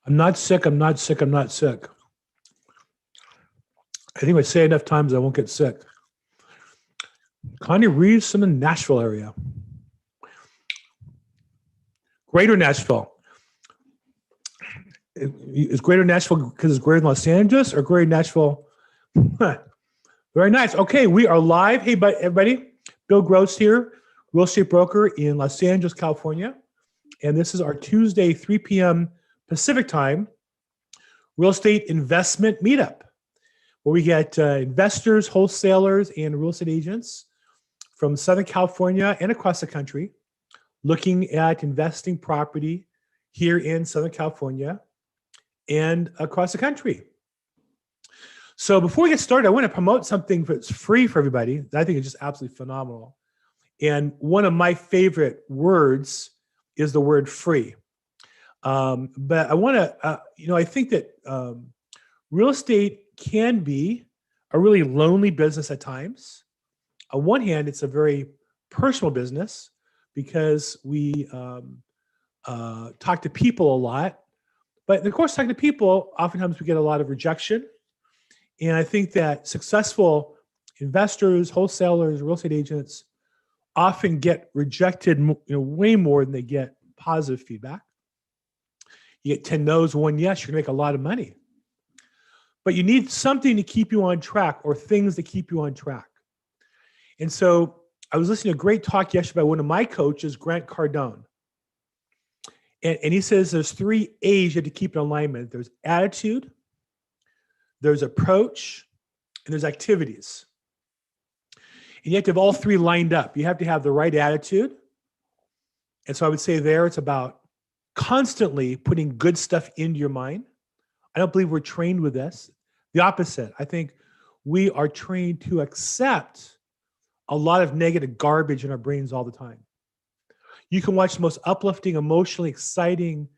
I'm not sick. I'm not sick. I'm not sick. I think if I say enough times, I won't get sick. Connie Reeves from the Nashville area. Greater Nashville. Is Greater Nashville because it's greater than Los Angeles or Greater Nashville? Very nice. Okay, we are live. Hey, everybody. Bill Gross here, real estate broker in Los Angeles, California. And this is our Tuesday, 3 p.m. Pacific time, real estate investment meetup, where we get investors, wholesalers, and real estate agents from Southern California and across the country looking at investing property here in Southern California and across the country. So before we get started, I want to promote something that's free for everybody that I think is just absolutely phenomenal. And one of my favorite words is the word free. But I want to, I think that real estate can be a really lonely business at times. On one hand, it's a very personal business because we talk to people a lot. But of course, talking to people, oftentimes we get a lot of rejection. And I think that successful investors, wholesalers, real estate agents often get rejected way more than they get positive feedback. You get 10 no's, 1 yes, you're gonna make a lot of money. But you need something to keep you on track or things to keep you on track. And so I was listening to a great talk yesterday by one of my coaches, Grant Cardone. And he says there's 3 A's you have to keep in alignment. There's attitude, there's approach, and there's activities. And you have to have all 3 lined up. You have to have the right attitude. And so I would say there it's about constantly putting good stuff into your mind. I don't believe we're trained with this. The opposite. I think we are trained to accept a lot of negative garbage in our brains all the time. You can watch the most uplifting, emotionally exciting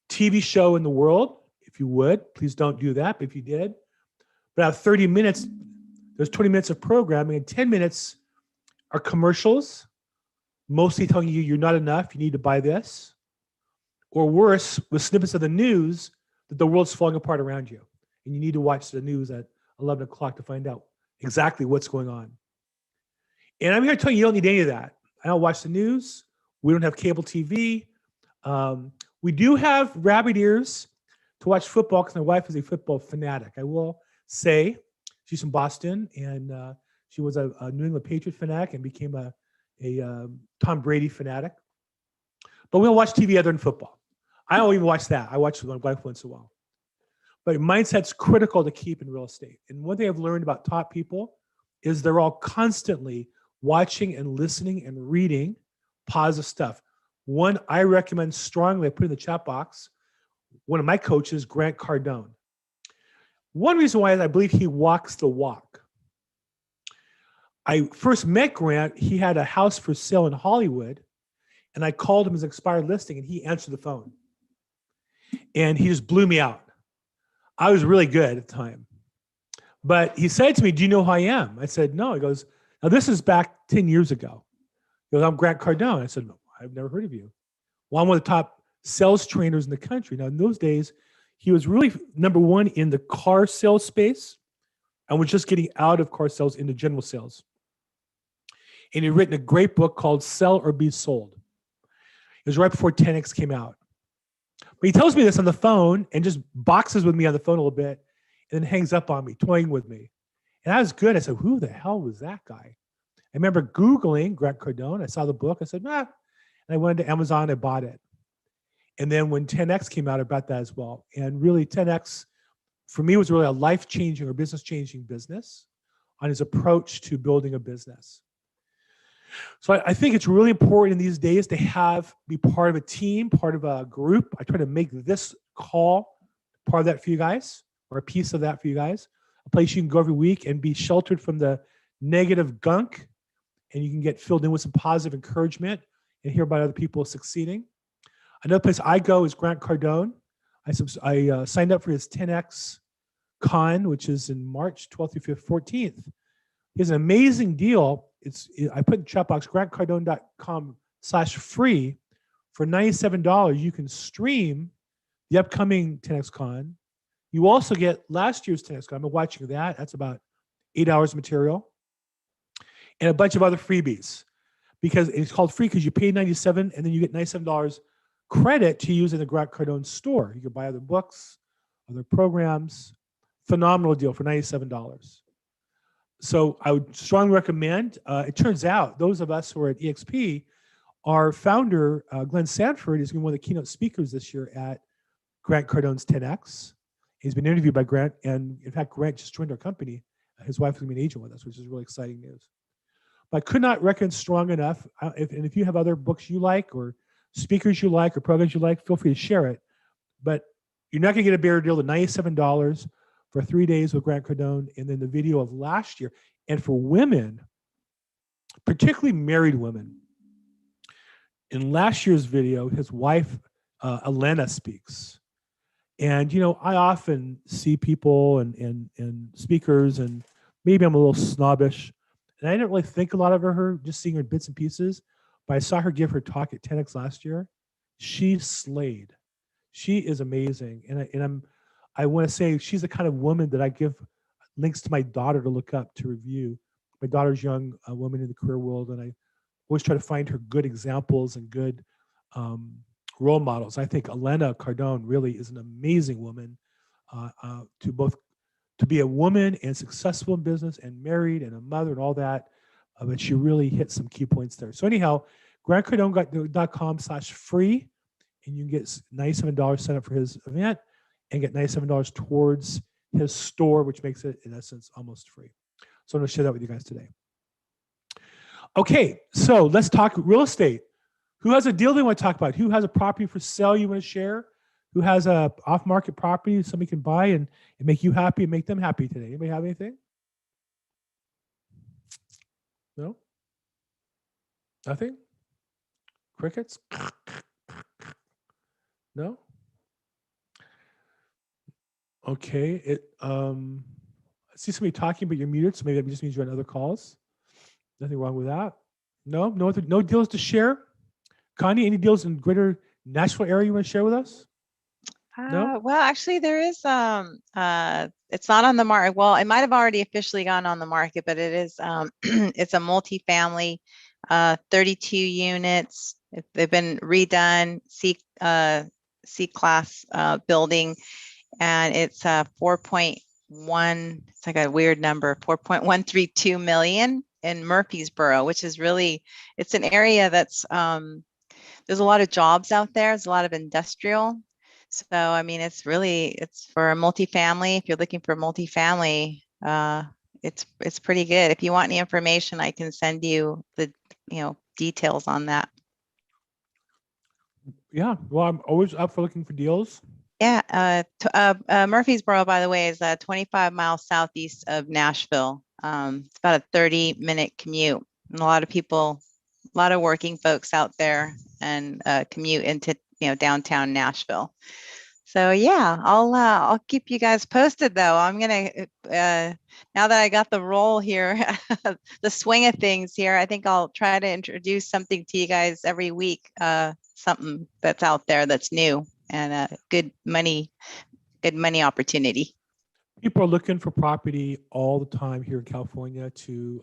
TV show in the world. If you would, please don't do that. But if you did, but out of 30 minutes, there's 20 minutes of programming and 10 minutes are commercials, mostly telling you you're not enough, you need to buy this. Or worse, with snippets of the news that the world's falling apart around you. And you need to watch the news at 11 o'clock to find out exactly what's going on. And I'm here to tell you don't need any of that. I don't watch the news. We don't have cable TV. We do have rabbit ears to watch football because my wife is a football fanatic. I will say she's from Boston and she was a New England Patriot fanatic and became a Tom Brady fanatic. But we don't watch TV other than football. I don't even watch that. I watch with my wife once in a while. But mindset's critical to keep in real estate. And one thing I've learned about top people is they're all constantly watching and listening and reading positive stuff. One I recommend strongly, I put in the chat box, one of my coaches, Grant Cardone. One reason why is I believe he walks the walk. I first met Grant, he had a house for sale in Hollywood, and I called him as an expired listing, and he answered the phone. And he just blew me out. I was really good at the time. But he said to me, do you know who I am? I said, no. He goes, now this is back 10 years ago. He goes, I'm Grant Cardone. I said, no, I've never heard of you. Well, I'm one of the top sales trainers in the country. Now, in those days, he was really number one in the car sales space and was just getting out of car sales into general sales. And he'd written a great book called Sell or Be Sold. It was right before 10X came out. But he tells me this on the phone and just boxes with me on the phone a little bit and then hangs up on me, toying with me. And I was good. I said, who the hell was that guy? I remember Googling Grant Cardone. I saw the book. I said, nah. And I went to Amazon. I bought it. And then when 10X came out, I bought that as well. And really 10X, for me, was really a life-changing or business-changing business on his approach to building a business. So I think it's really important in these days to be part of a team, part of a group. I try to make this call part of that for you guys, or a piece of that for you guys. A place you can go every week and be sheltered from the negative gunk, and you can get filled in with some positive encouragement and hear about other people succeeding. Another place I go is Grant Cardone. I signed up for his 10X Con, which is in March 12th through 14th. He has an amazing deal. I put in the chat box, grantcardone.com/free. For $97, you can stream the upcoming 10X Con. You also get last year's 10X Con. I've been watching that. That's about 8 hours of material and a bunch of other freebies, because it's called free because you pay $97 and then you get $97 credit to use in the Grant Cardone store. You can buy other books, other programs. Phenomenal deal for $97. So I would strongly recommend. It turns out those of us who are at EXP, our founder, Glenn Sanford, is going to be one of the keynote speakers this year at Grant Cardone's 10X. He's been interviewed by Grant, and in fact, Grant just joined our company. His wife is going to be an agent with us, which is really exciting news. But I could not recommend strong enough. If you have other books you like, or speakers you like, or programs you like, feel free to share it. But you're not going to get a better deal than $97 for 3 days with Grant Cardone, and then the video of last year. And for women, particularly married women, in last year's video, his wife, Elena, speaks. And, I often see people and speakers, and maybe I'm a little snobbish, and I didn't really think a lot of her, just seeing her in bits and pieces, but I saw her give her talk at 10X last year. She slayed. She is amazing. And I want to say she's the kind of woman that I give links to my daughter to look up, to review. My daughter's young woman in the career world, and I always try to find her good examples and good role models. I think Elena Cardone really is an amazing woman, to be a woman and successful in business and married and a mother and all that. But she really hit some key points there. So anyhow, grantcardone.com/free, and you can get $97 set up for his event and get $97 towards his store, which makes it, in essence, almost free. So I'm going to share that with you guys today. Okay, so let's talk real estate. Who has a deal they want to talk about? Who has a property for sale you want to share? Who has a off-market property somebody can buy and make you happy and make them happy today? Anybody have anything? No? Nothing? Crickets? No? Okay. I see somebody talking, but you're muted, so maybe that just means you're on other calls. Nothing wrong with that. No deals to share. Connie, any deals in greater Nashville area you want to share with us? No? Well, actually there is, it's not on the market. Well, it might have already officially gone on the market, but it is, it's a multifamily, 32 units. They've been redone, C-class building, and it's 4.1, it's like a weird number, 4.132 million in Murfreesboro, which is really, it's an area that's, there's a lot of jobs out there. There's a lot of industrial. So, I mean, it's for a multifamily. If you're looking for multifamily, it's pretty good. If you want any information, I can send you the, details on that. Yeah, well, I'm always up for looking for deals. Yeah, Murfreesboro, by the way, is 25 miles southeast of Nashville. It's about a 30-minute commute. And a lot of working folks out there and commute into downtown Nashville. So yeah, I'll keep you guys posted though. I'm gonna now that I got the role here, the swing of things here, I think I'll try to introduce something to you guys every week, something that's out there that's new and good money opportunity. People are looking for property all the time here in California to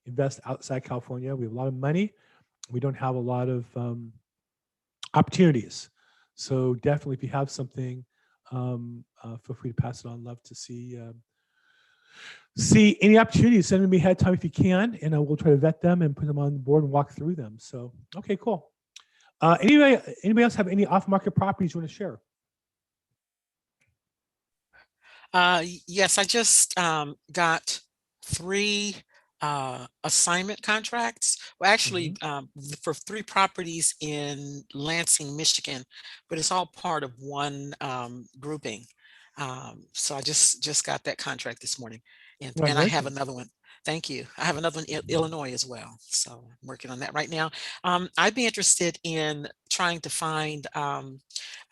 invest outside California. We have a lot of money. We don't have a lot of opportunities. So definitely, if you have something, feel free to pass it on. Love to see any opportunities. Send them ahead of time if you can, and we'll try to vet them and put them on the board and walk through them. So, okay, cool. Anybody else have any off-market properties you want to share? Yes, I just got 3 assignment contracts. Well, actually, for 3 properties in Lansing, Michigan, but it's all part of one grouping. So I just got that contract this morning, and I have another one. Thank you. I have another one in Illinois as well. So I'm working on that right now. I'd be interested in trying to find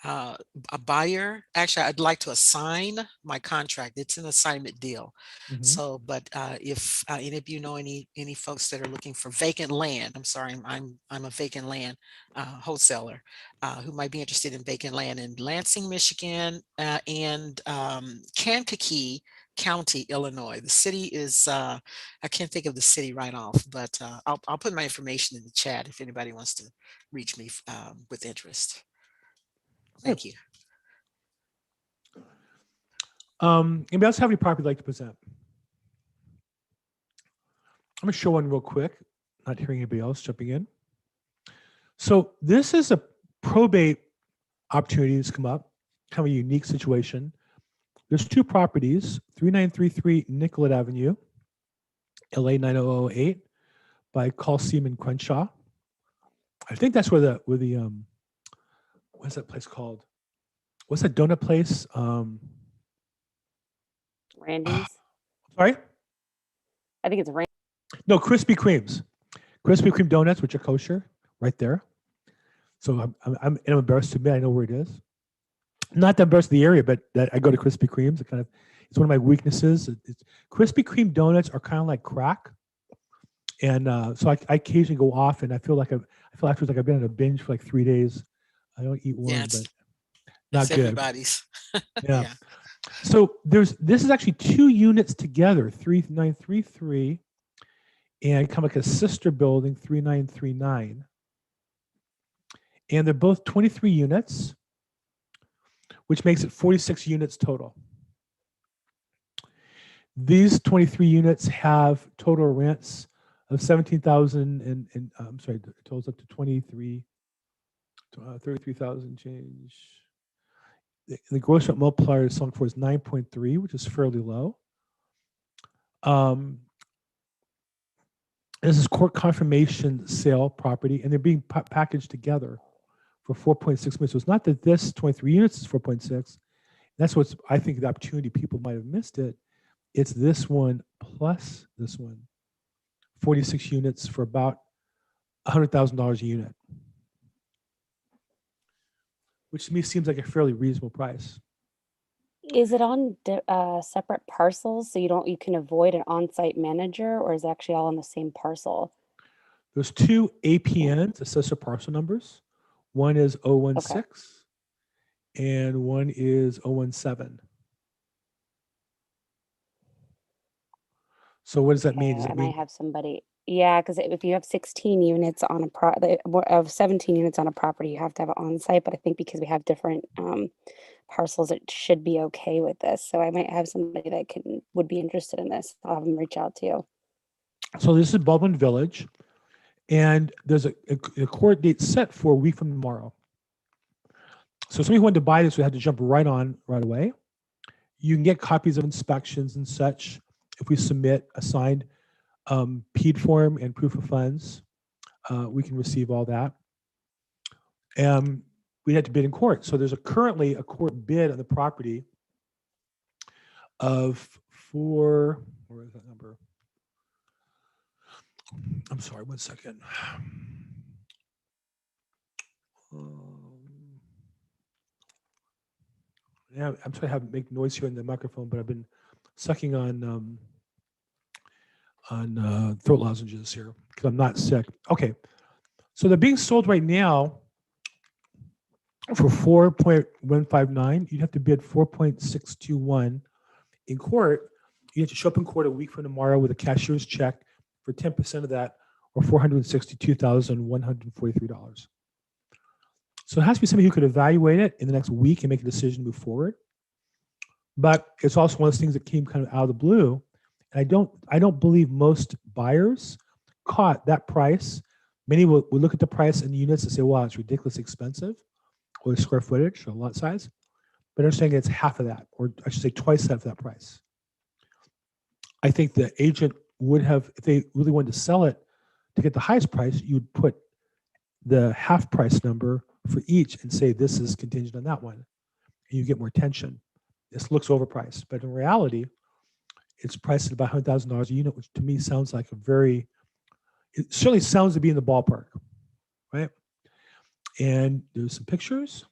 a buyer. Actually, I'd like to assign my contract. It's an assignment deal. Mhm. So, but if any of you know any folks that are looking for vacant land, I'm sorry, I'm a vacant land wholesaler who might be interested in vacant land in Lansing, Michigan, and Kankakee County, Illinois. The city is I can't think of the city right off, but I'll put my information in the chat if anybody wants to reach me with interest. Thank you. Anybody else have any property they'd like to present? I'm gonna show one real quick. Not hearing anybody else jumping in. So this is a probate opportunity that's come up, kind of a unique situation. There's two properties, 3933 Nicollet Avenue, LA 90008, by Coliseum and Crenshaw. I think that's where the what's that place called? What's that donut place? Randy's. Sorry? I think it's Randy. No, Krispy Kremes. Krispy Kreme donuts, which are kosher, right there. So I'm embarrassed to admit I know where it is. Not that embarrassed of the area, but that I go to Krispy Kremes. It's one of my weaknesses. Krispy Kreme donuts are kind of like crack, and so I occasionally go off, and I feel afterwards like I've been on a binge for like 3 days. I don't eat one, but not good. Everybody's. Yeah. So this is actually two units together, 3933 and kind of like a sister building, 3939. And they're both 23 units, which makes it 46 units total. These 23 units have total rents of 17,000 and I'm sorry, it totals up to 33,000 change. The gross rent multiplier is selling for is 9.3, which is fairly low. This is court confirmation sale property, and they're being packaged together for 4.6 million. So it's not that this 23 units is 4.6. That's what's, I think, the opportunity. People might have missed it. It's this one plus this one, 46 units for about $100,000 a unit, which to me seems like a fairly reasonable price. Is it on separate parcels so you can avoid an on-site manager, or is it actually all on the same parcel? There's two APNs, assessor parcel numbers. One is 016 and one is 017. So what does that mean? Does I it might mean have somebody. Yeah, because if you have 16 units on of 17 units on a property, you have to have it on site. But I think because we have different parcels, it should be okay with this. So I might have somebody that would be interested in this. I'll have them reach out to you. So this is Baldwin Village, and there's a court date set for a week from tomorrow. So somebody who wanted to buy this would have to jump right away. You can get copies of inspections and such if we submit a signed PED form and proof of funds. We can receive all that. We'd have to bid in court. So there's currently a court bid on the property of where is that number? I'm sorry, 1 second. Yeah, I'm trying to make noise here in the microphone, but I've been sucking on throat lozenges here because I'm not sick. Okay, so they're being sold right now for 4.159. You'd have to bid 4.621 in court. You have to show up in court a week from tomorrow with a cashier's check for 10% of that, or $462,143. So it has to be somebody who could evaluate it in the next week and make a decision to move forward. But it's also one of those things that came kind of out of the blue. And I don't believe most buyers caught that price. Many will look at the price in units and say, wow, it's ridiculously expensive, or the square footage or lot size. But understanding it's half of that, or I should say twice that for that price. I think the agent would have, if they really wanted to sell it to get the highest price, you would put the half price number for each and say this is contingent on that one, and you get more attention. This looks overpriced, but in reality, it's priced at about $100,000 a unit, which to me sounds like it certainly sounds to be in the ballpark, right? And there's some pictures.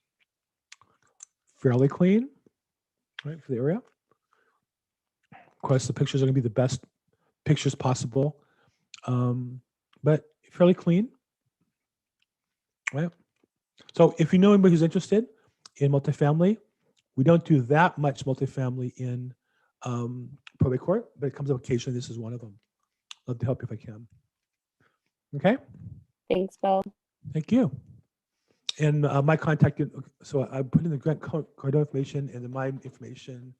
fairly clean, right, for the area. Of course, the pictures are going to be the best pictures possible, but fairly clean, right? So if you know anybody who's interested in multifamily, we don't do that much multifamily in probate court, but it comes up occasionally. This is one of them. Love to help you if I can. Okay, Thanks, Bill. thank you. And my contact, so I put in the grant card information, and then my information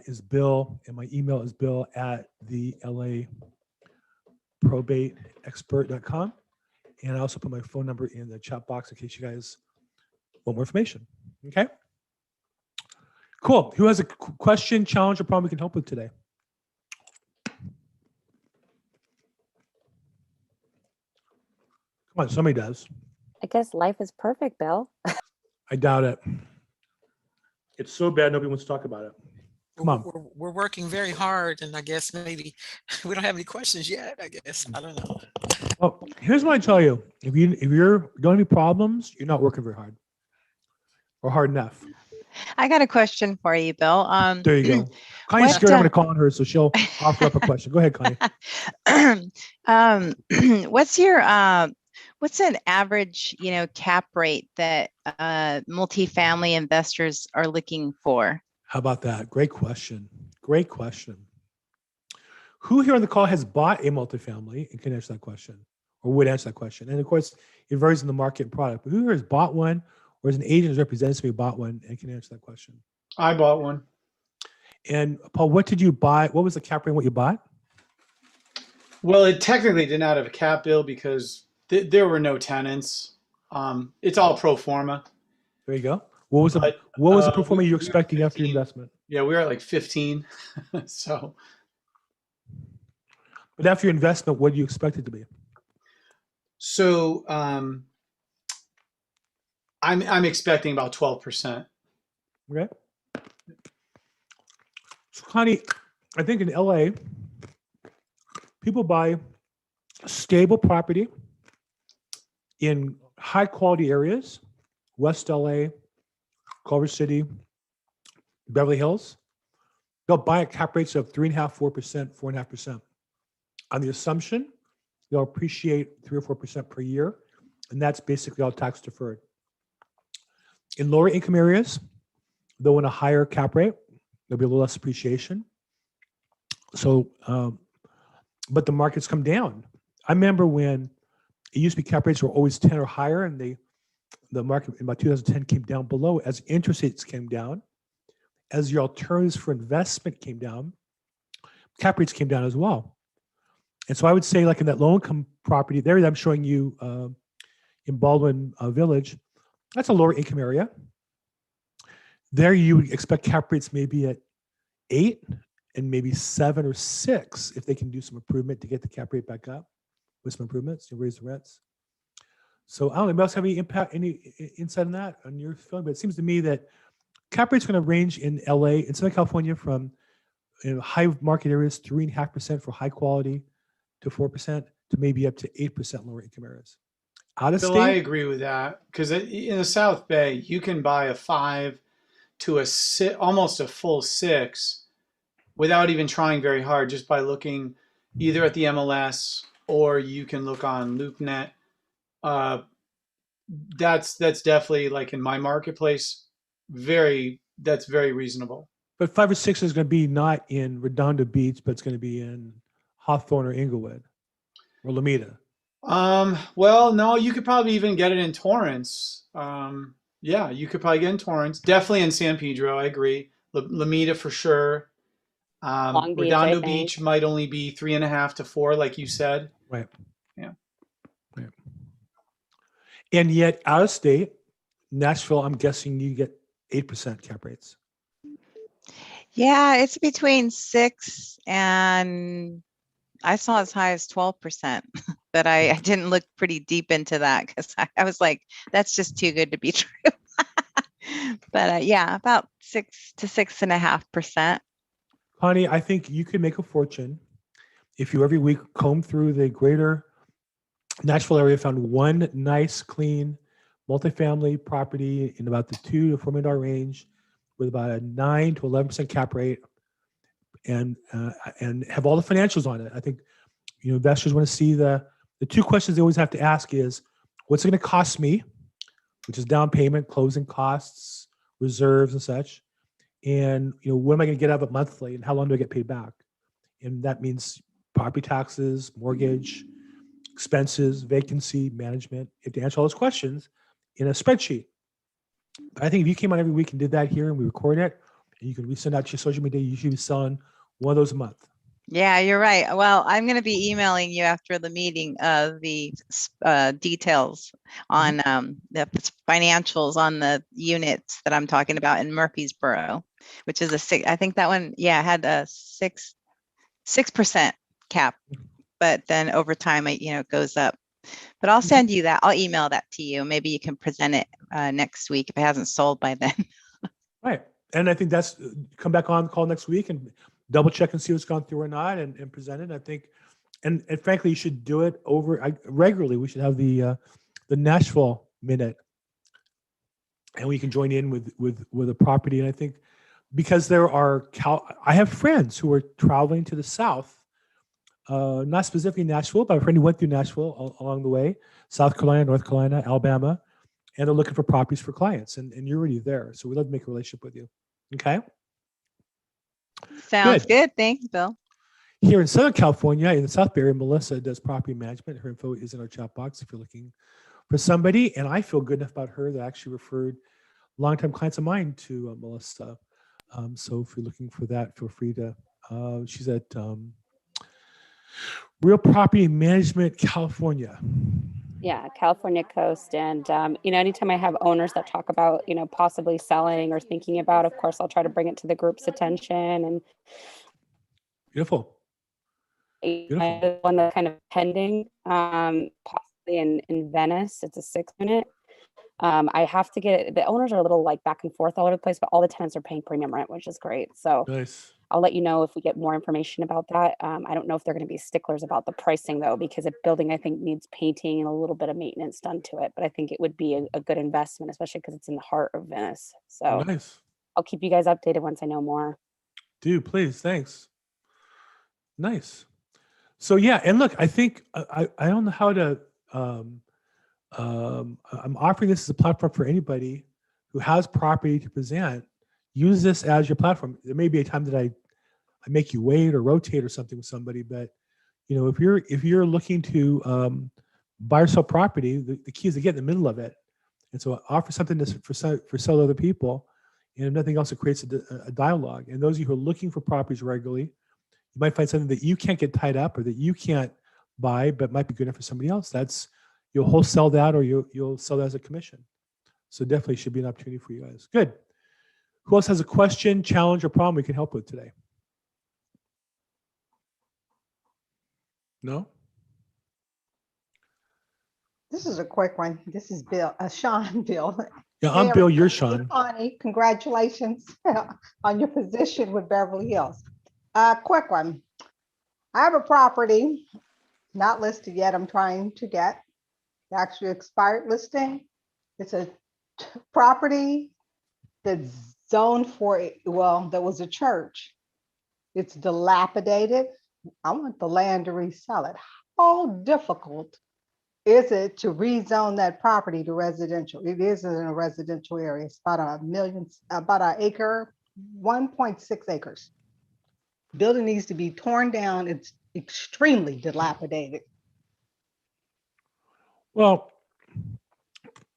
is Bill, and my email is Bill at the LAProbateexpert.com. And I also put my phone number in the chat box in case you guys want more information. Okay. Cool. Who has a question, challenge, or problem we can help with today? Come on, somebody does. I guess life is perfect, Bill. I doubt it. It's so bad nobody wants to talk about it. Come on. We're working very hard, and I guess maybe we don't have any questions yet. I guess I don't know. Well, here's what I tell you: if you're don't have any problems, you're not working very hard or hard enough. I got a question for you, Bill. There you go. Connie's what, scared I'm going to call on her, so she'll offer up a question. Go ahead, Connie. What's an average, cap rate that multifamily investors are looking for? How about that? Great question. Great question. Who here on the call has bought a multifamily and can answer that question or would answer that question? And of course, it varies in the market and product, but who here has bought one or is an agent who's represented somebody who bought one and can answer that question? I bought one. And Paul, what did you buy? What was the cap rate on what you bought? Well, it technically did not have a cap bill because there were no tenants. It's all pro forma. There you go. What was the pro forma you were expecting after your investment? Yeah, we were at like 15. So, but after your investment, what do you expect it to be? So I'm expecting about 12%. Okay. So Connie, I think in LA, people buy stable property in high quality areas, West LA, Culver City, Beverly Hills. They'll buy at cap rates of 3.5%, 4%, 4.5%. On the assumption they'll appreciate 3 or 4% per year, and that's basically all tax deferred. In lower income areas, they'll want a higher cap rate. There'll be a little less appreciation. So, but the market's come down. I remember when it used to be cap rates were always 10 or higher, and the market in about 2010 came down below as interest rates came down, as your alternatives for investment came down, cap rates came down as well. And so I would say, like in that low income property there that I'm showing you in Baldwin Village, that's a lower income area. There you would expect cap rates maybe at 8 and maybe 7 or 6 if they can do some improvement to get the cap rate back up with some improvements to raise the rents. So I don't know, anybody else have any impact, any insight on that, on your feeling? But it seems to me that cap rate's going to range in LA and Southern California from high market areas, 3.5% for high quality to 4% to maybe up to 8% lower income areas. Out of Bill, state, I agree with that because in the South Bay, you can buy a 5 to almost a full 6 without even trying very hard, just by looking either at the MLS or you can look on LoopNet. That's definitely, like in my marketplace, that's very reasonable. but 5 or 6 is going to be not in Redondo Beach, but it's going to be in Hawthorne or Inglewood or Lomita. Well, no, you could probably even get it in Torrance. Yeah, you could probably get in Torrance. Definitely in San Pedro, I agree. Lomita for sure. Long Beach, Redondo I think. Beach might only be 3.5 to 4, like you said. Right. Yeah. Right. And yet out of state, Nashville, I'm guessing you get 8% cap rates. Yeah, it's between 6 and I saw as high as 12%, but I didn't look pretty deep into that because I was like, that's just too good to be true. But yeah, about 6 to 6.5%. Connie, I think you could make a fortune if you every week comb through the greater Nashville area, found one nice, clean multifamily property in about the $2 to $4 million range with about a 9 to 11% cap rate and have all the financials on it. I think, investors want to see the two questions they always have to ask is, what's it going to cost me, which is down payment, closing costs, reserves and such. And, what am I going to get out of it monthly and how long do I get paid back? And that means property taxes, mortgage, expenses, vacancy, management. You have to answer all those questions in a spreadsheet. But I think if you came on every week and did that here and we record it, and you can resend out to your social media, you should be selling one of those a month. Yeah, you're right. Well, I'm going to be emailing you after the meeting the details on the financials on the units that I'm talking about in Murfreesboro, which is I think that one, had a 6% cap, but then over time, it goes up. But I'll send you that. I'll email that to you. Maybe you can present it next week if it hasn't sold by then. Right. And I think that's come back on the call next week and double check and see what's gone through or not and present it. I think, and frankly, you should do it regularly. We should have the Nashville minute, and we can join in with a property. And I think because I have friends who are traveling to the South, not specifically Nashville, but a friend who went through Nashville along the way, South Carolina, North Carolina, Alabama, and they're looking for properties for clients, and you're already there. So we'd love to make a relationship with you. Okay. Sounds good. Thanks, Bill. Here in Southern California, in the South Bay area, Melissa does property management. Her info is in our chat box if you're looking for somebody. And I feel good enough about her that I actually referred longtime clients of mine to Melissa. So if you're looking for that, feel free to. She's at Real Property Management California. Yeah, California coast. And, anytime I have owners that talk about, possibly selling or thinking about, of course, I'll try to bring it to the group's attention. And Beautiful. One that's kind of pending, possibly in Venice. It's a 6-unit. I have to get the owners are a little back and forth all over the place, but all the tenants are paying premium rent, which is great. So Nice. I'll let you know if we get more information about that. I don't know if they're going to be sticklers about the pricing though, because a building I think needs painting and a little bit of maintenance done to it. But I think it would be a good investment, especially because it's in the heart of Venice. So Nice. I'll keep you guys updated once I know more. Do please. Thanks. Nice. So yeah, and look, I think I don't know how to. I'm offering this as a platform for anybody who has property to present. Use this as your platform. There may be a time that I make you wait or rotate or something with somebody, but if you're looking to buy or sell property, the key is to get in the middle of it, and so offer something for sale to other people, and if nothing else, it creates a dialogue. And those of you who are looking for properties regularly, you might find something that you can't get tied up or that you can't buy, but might be good enough for somebody else. You'll wholesale that, or you'll sell that as a commission. So definitely should be an opportunity for you guys. Good. Who else has a question, challenge, or problem we can help with today? No? This is a quick one. This is Bill, Sean, Bill. Yeah, I'm Bill, you're Sean. Connie, congratulations on your position with Beverly Hills. Quick one. I have a property not listed yet. I'm trying to get the actually expired listing. It's a property that's zoned for, there was a church. It's dilapidated. I want the land to resell it. How difficult is it to rezone that property to residential? It is in a residential area. It's about an acre, 1.6 acres. Building needs to be torn down. It's extremely dilapidated. Well,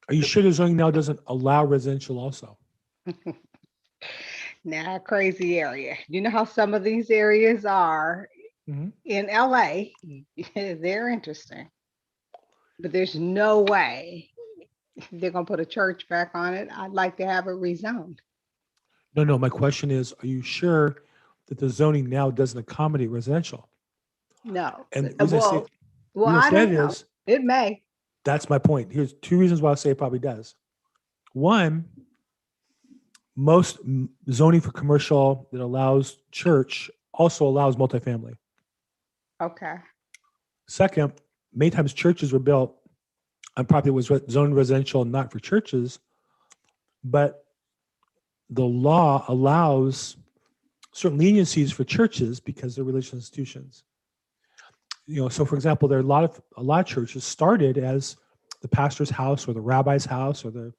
are you sure the zoning now doesn't allow residential also? Now, crazy area. You know how some of these areas are in LA. They're interesting, but there's no way they're gonna put a church back on it. I'd like to have it rezoned. No. My question is, are you sure that the zoning now doesn't accommodate residential? No. And I don't know. It may. That's my point. Here's two reasons why I say it probably does. One, most zoning for commercial that allows church also allows multifamily. Okay. Second, many times churches were built on property that was zoned residential, not for churches, but the law allows certain leniencies for churches because they're religious institutions. So for example, there are a lot of churches started as the pastor's house or the rabbi's house or the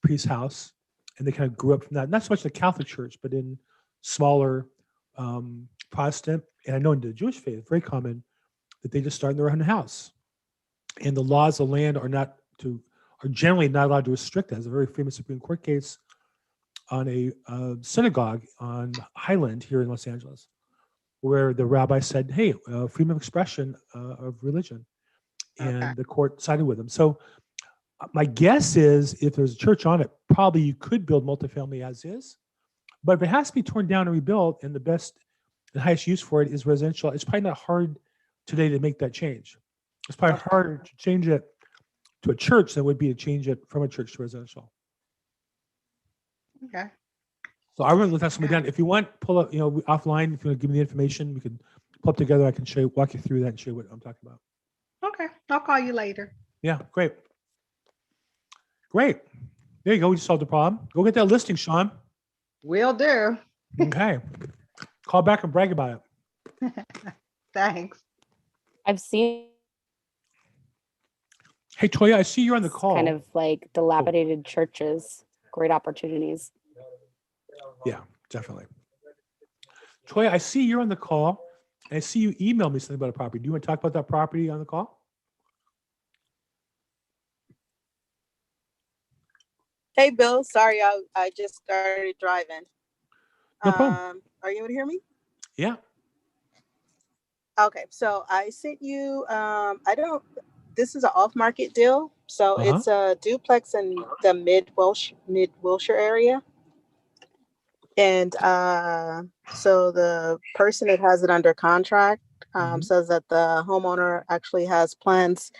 priest's house, and they kind of grew up from that. Not so much the Catholic Church, but in smaller Protestant, and I know in the Jewish faith, it's very common that they just start in their own house, and the laws of the land are generally not allowed to restrict that. There's a very famous Supreme Court case on a synagogue on Highland here in Los Angeles, where the rabbi said, "Hey, freedom of expression of religion," and Okay. the court sided with him. So my guess is, if there's a church on it, probably you could build multifamily as is, but if it has to be torn down and rebuilt, and the best and highest use for it is residential, it's probably not hard today to make that change. It's probably harder to change it to a church than it would be to change it from a church to residential. Okay. So I would let that somebody down. If you want, pull up, offline, if you want to give me the information, we could pull up together. I can walk you through that and show you what I'm talking about. Okay. I'll call you later. Yeah, great. Great. There you go. We just solved the problem. Go get that listing, Sean. Will do. Okay. Call back and brag about it. Thanks. I've seen Hey, Toya, I see you're on the call. kind of like dilapidated churches, great opportunities. Yeah, definitely. Toya, I see you're on the call. And I see you emailed me something about a property. Do you want to talk about that property on the call? Hey, Bill. Sorry, I just started driving. No problem. Are you able to hear me? Yeah. Okay, so I sent you. This is an off-market deal, so Uh-huh. it's a duplex in the mid Wilshire area, and so the person that has it under contract Mhm. says that the homeowner actually has plans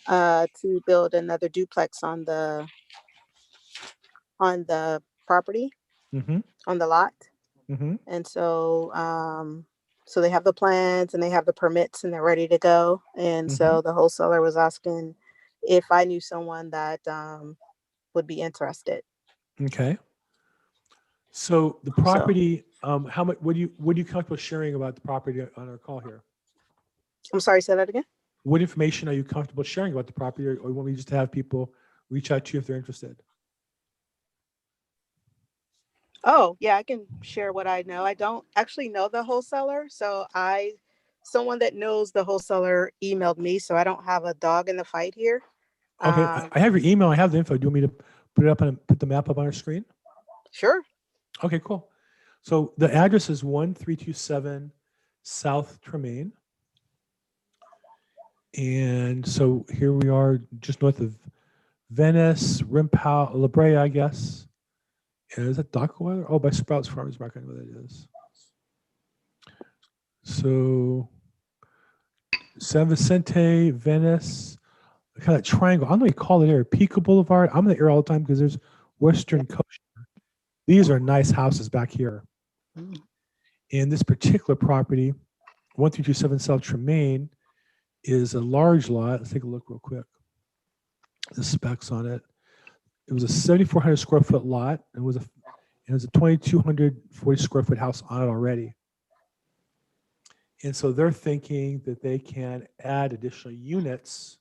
to build another duplex on the property, Mm-hmm. on the lot. Mm-hmm. And so so they have the plans and they have the permits and they're ready to go. And so the wholesaler was asking if I knew someone that would be interested. Okay. So the property, how much? What do you comfortable sharing about the property on our call here? I'm sorry, say that again. What information are you comfortable sharing about the property, or you want me just to have people reach out to you if they're interested? Oh, yeah, I can share what I know. I don't actually know the wholesaler. So someone that knows the wholesaler emailed me. So I don't have a dog in the fight here. Okay, I have your email. I have the info. Do you want me to put it up and put the map up on our screen? Sure. Okay, cool. So the address is 1327 South Tremaine. And so here we are just north of Venice, Rimpau, La Brea, I guess. And is that Dockweather? Oh, by Sprouts Farmers Market, I know what that is. So San Vicente, Venice, kind of triangle. I don't know what you call it area. Pico Boulevard. I'm in the area all the time because there's Western Coast. These are nice houses back here. And this particular property, 1327 South Tremaine, is a large lot. Let's take a look real quick. The specs on it. It was a 7,400 square foot lot. It was a 2,240 square foot house on it already. And so they're thinking that they can add additional units.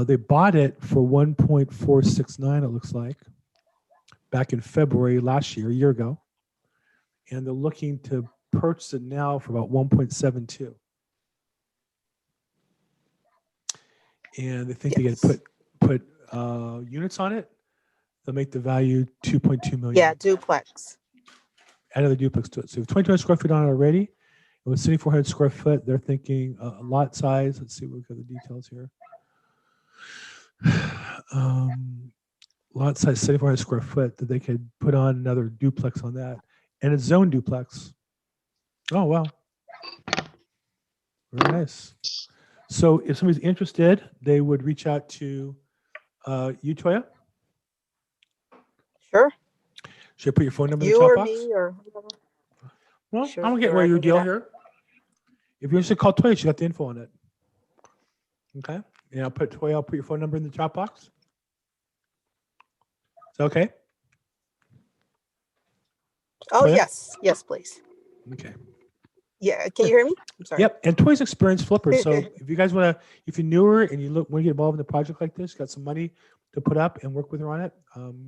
They bought it for 1.469, it looks like, back in February last year, a year ago. And they're looking to purchase it now for about 1.72. And they think they can put units on it. They'll make the value 2.2 million. Yeah, duplex. Add another duplex to it. So 2,200 square feet on it already. It was 7,400 square foot. They're thinking lot size. Let's see what we've got the details here. Lot size 7,400 square foot that they could put on another duplex on that. And it's zone duplex. Oh, wow. Very nice. So if somebody's interested, they would reach out to you, Toya. Sure. Should I put your phone number in You the chat or box? me or Well, Sure, I'm gonna get sure, away I your can do deal that. here. If you're interested, call Toya. She got the info on it. Okay. And I'll put your phone number in the chat box. Is that okay? Oh, Toya? yes, please. Okay. Yeah, can you hear me? I'm sorry. Yep. And Toy's experienced flipper. So if you guys want to, if you're newer and you want to get involved in a project like this, got some money to put up and work with her on it,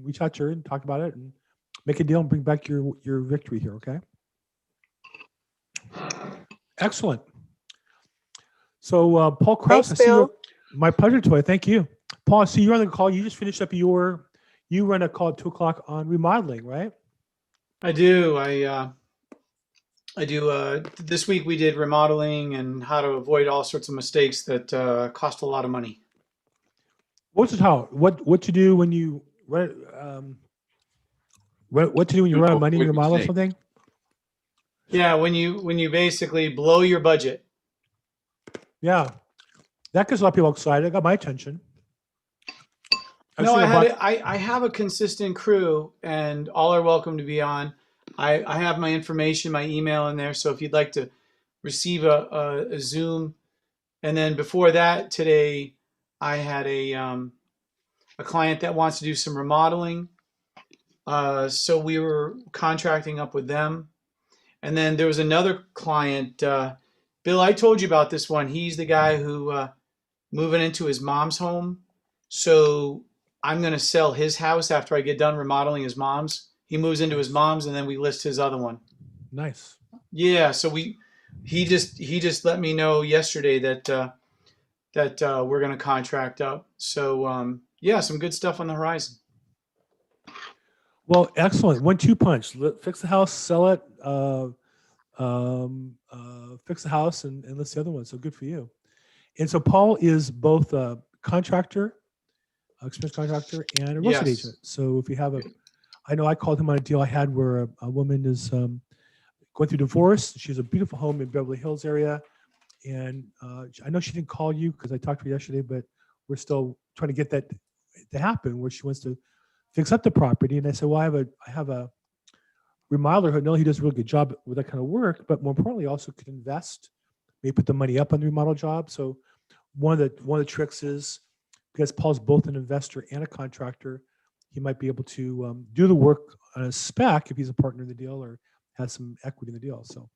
reach out to her and talk about it and make a deal and bring back your victory here. Okay. Excellent. So Paul Krause, Thanks, I see you. Bill. My pleasure, Toy. Thank you. Paul, I see you're on the call. You just finished up you run a call at 2:00 on remodeling, right? I do. I do. This week we did remodeling and how to avoid all sorts of mistakes that cost a lot of money. What's it how? What to do when you run? What to do when you run money in remodel or something? Yeah, when you basically blow your budget. Yeah, that gets a lot of people excited. It got my attention. No, I have a consistent crew, and all are welcome to be on. I have my information, my email in there. So if you'd like to receive a Zoom, and then before that today, I had a client that wants to do some remodeling. So we were contracting up with them, and then there was another client. Bill, I told you about this one. He's the guy who moving into his mom's home. So I'm going to sell his house after I get done remodeling his mom's. He moves into his mom's, and then we list his other one. Nice. Yeah. So he just let me know yesterday that we're going to contract up. So yeah, some good stuff on the horizon. Well, excellent. 1-2 punch. Fix the house, sell it, fix the house, and list the other one. So good for you. And so Paul is both a contractor, experienced contractor, and a real estate agent. So if you have I know I called him on a deal I had where a woman is going through divorce. She has a beautiful home in Beverly Hills area. And I know she didn't call you because I talked to her yesterday, but we're still trying to get that to happen where she wants to fix up the property. And I said, well, I have a remodeler who I know he does a really good job with that kind of work, but more importantly, also could invest, maybe put the money up on the remodel job. So one of the tricks is, because Paul's both an investor and a contractor, he might be able to do the work on a spec if he's a partner in the deal or has some equity in the deal. So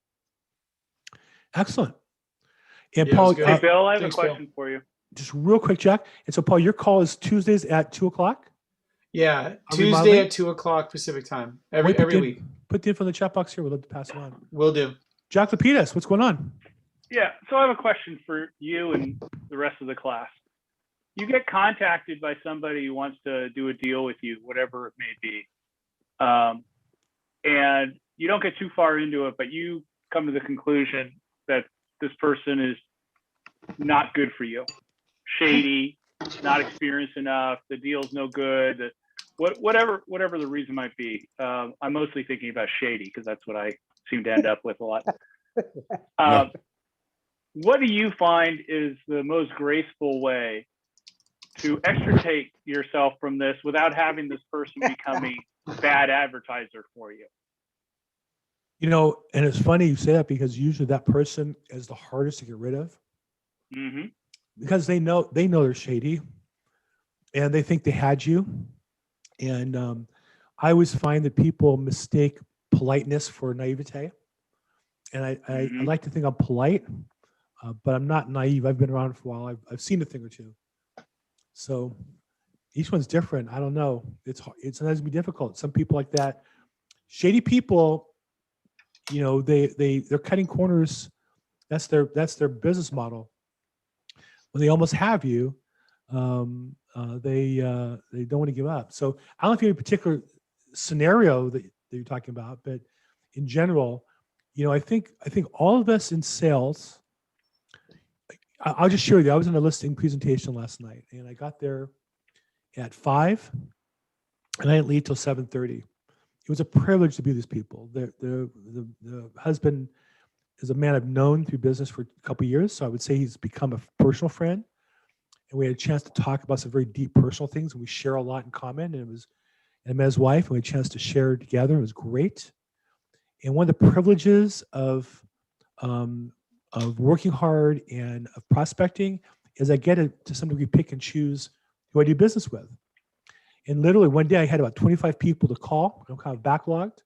excellent. And Yeah, Paul, Hey, Bill, I have thanks, a question for you. just real quick, Jack. And so Paul, your call is Tuesdays at 2:00? Yeah, Are we Tuesday modeling? at 2:00 Pacific time. Every week. Put the info in the chat box here. We'd love to pass it on. Will do. Jack Lapidus, what's going on? Yeah, so I have a question for you and the rest of the class. You get contacted by somebody who wants to do a deal with you, whatever it may be, and you don't get too far into it, but you come to the conclusion that this person is not good for you, shady, not experienced enough, the deal's no good, whatever the reason might be. I'm mostly thinking about shady because that's what I seem to end up with a lot. What do you find is the most graceful way to extricate yourself from this without having this person becoming a bad advertiser for you? You know, and it's funny you say that because usually that person is the hardest to get rid of because they know they're shady and they think they had you. And I always find that people mistake politeness for naivete. And I like to think I'm polite, but I'm not naive. I've been around for a while. I've seen a thing or two. So each one's different. I don't know. It's sometimes be difficult. Some people like that, shady people, you know, they're cutting corners. That's their business model. When they almost have you, they don't want to give up. So I don't know if you have a particular scenario that you're talking about, but in general, you know, I think all of us in sales. I'll just share with you. I was in a listing presentation last night, and I got there at 5, and I didn't leave till 7:30. It was a privilege to be with these people. The husband is a man I've known through business for a couple of years, so I would say he's become a personal friend. And we had a chance to talk about some very deep personal things, and we share a lot in common. And I met his wife, and we had a chance to share together. It was great. And one of the privileges of working hard and of prospecting is I get to some degree pick and choose who I do business with. And literally one day I had about 25 people to call. I'm kind of backlogged.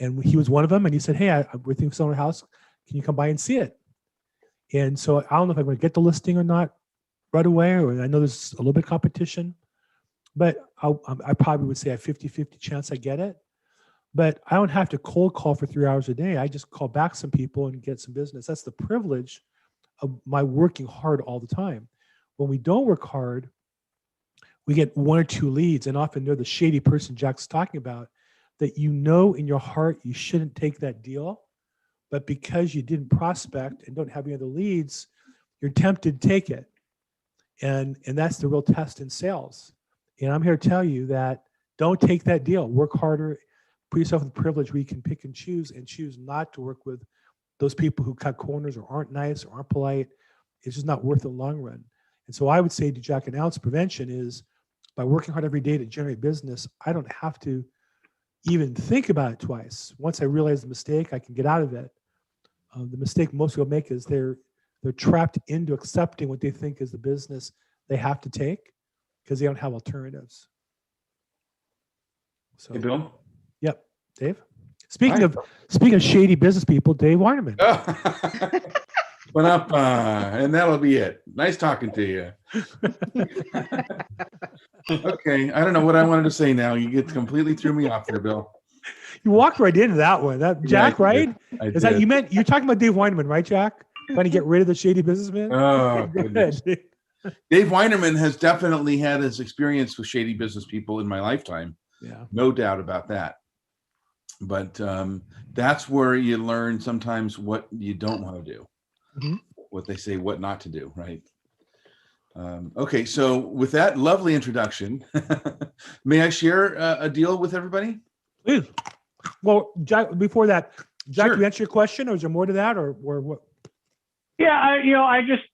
And he was one of them. And he said, hey, we're thinking of selling a house. Can you come by and see it? And so I don't know if I'm going to get the listing or not right away, or I know there's a little bit of competition, but I probably would say a 50-50 chance I get it. But I don't have to cold call for 3 hours a day. I just call back some people and get some business. That's the privilege of my working hard all the time. When we don't work hard, we get 1 or 2 leads, and often they're the shady person Jack's talking about, that you know in your heart you shouldn't take that deal, but because you didn't prospect and don't have any other leads, you're tempted to take it. And that's the real test in sales. And I'm here to tell you that don't take that deal. Work harder, put yourself in the privilege where you can pick and choose not to work with those people who cut corners or aren't nice or aren't polite. It's just not worth it in the long run. And so I would say to Jack and ounce prevention is by working hard every day to generate business, I don't have to even think about it twice. Once I realize the mistake, I can get out of it. The mistake most people make is they're trapped into accepting what they think is the business they have to take because they don't have alternatives. So, Hey, Bill. Yep, Dave. Speaking of shady business people, Dave Weinerman. Went up, and that'll be it. Nice talking to you. Okay, I don't know what I wanted to say now. You completely threw me off there, Bill. You walked right into that one. Jack, yeah, right? I Is that you're talking about Dave Weinerman, right, Jack? Trying to get rid of the shady businessman? Oh, goodness. Dave Weinerman has definitely had his experience with shady business people in my lifetime. Yeah. No doubt about that. But that's where you learn sometimes what you don't want to do. Mm-hmm. What they say, what not to do, right? Okay, so with that lovely introduction, may I share a deal with everybody? Please. Well, Jack, before that, Jack, Sure. you answer your question, or is there more to that, or what? Yeah, I just,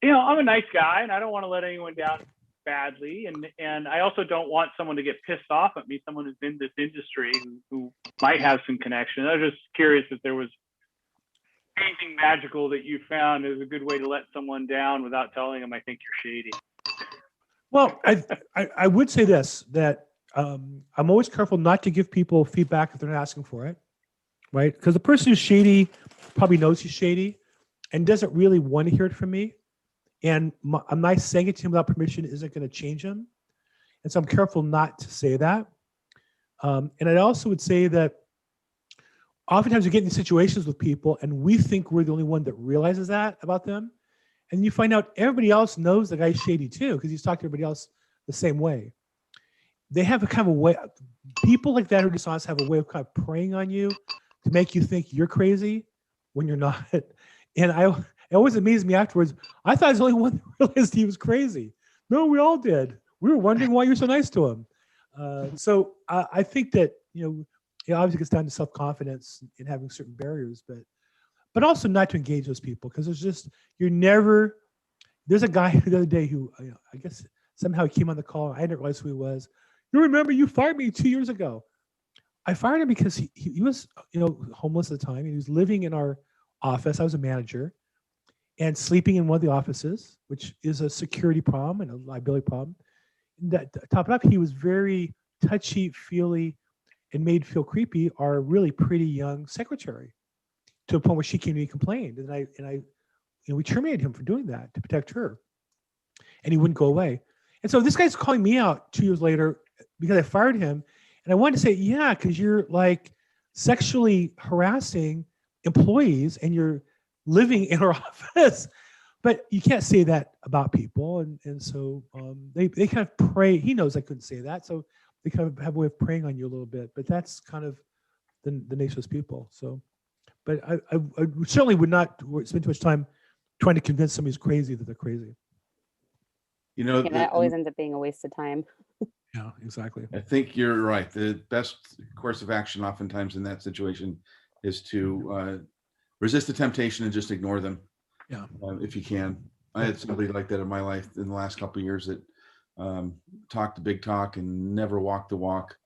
I'm a nice guy, and I don't want to let anyone down badly, and I also don't want someone to get pissed off at me. Someone who's in this industry who might have some connection. I was just curious if there was anything magical that you found is a good way to let someone down without telling them I think you're shady. Well, I would say this, that I'm always careful not to give people feedback if they're not asking for it, right? Because the person who's shady probably knows he's shady and doesn't really want to hear it from me. And my saying it to him without permission isn't going to change him. And so I'm careful not to say that. And I also would say that oftentimes we get in situations with people and we think we're the only one that realizes that about them. And you find out everybody else knows the guy's shady too, because he's talking to everybody else the same way. They have a kind of a way, people like that who are dishonest have a way of kind of preying on you to make you think you're crazy when you're not. And it always amazed me afterwards. I thought I was the only one that realized he was crazy. No, we all did. We were wondering why you're so nice to him. So I think that, it obviously gets down to self-confidence and having certain barriers, but also not to engage those people, because there's a guy the other day who, I guess somehow he came on the call. I didn't realize who he was. You remember you fired me 2 years ago. I fired him because he was, homeless at the time. He was living in our office. I was a manager and sleeping in one of the offices, which is a security problem and a liability problem. That top it up, he was very touchy-feely and made feel creepy our really pretty young secretary, to a point where she came to me and complained, and we terminated him for doing that to protect her, and he wouldn't go away. And so this guy's calling me out 2 years later because I fired him, and I wanted to say, yeah, because you're like sexually harassing employees and you're living in our office, but you can't say that about people, and so they kind of pray. He knows I couldn't say that, so they kind of have a way of preying on you a little bit. But that's kind of the nature of those people. So, but I certainly would not spend too much time trying to convince somebody who's crazy that they're crazy. That always ends up being a waste of time. Yeah, exactly. I think you're right. The best course of action oftentimes in that situation is to resist the temptation and just ignore them. Yeah. If you can. I had somebody like that in my life in the last couple of years that talked the big talk and never walked the walk.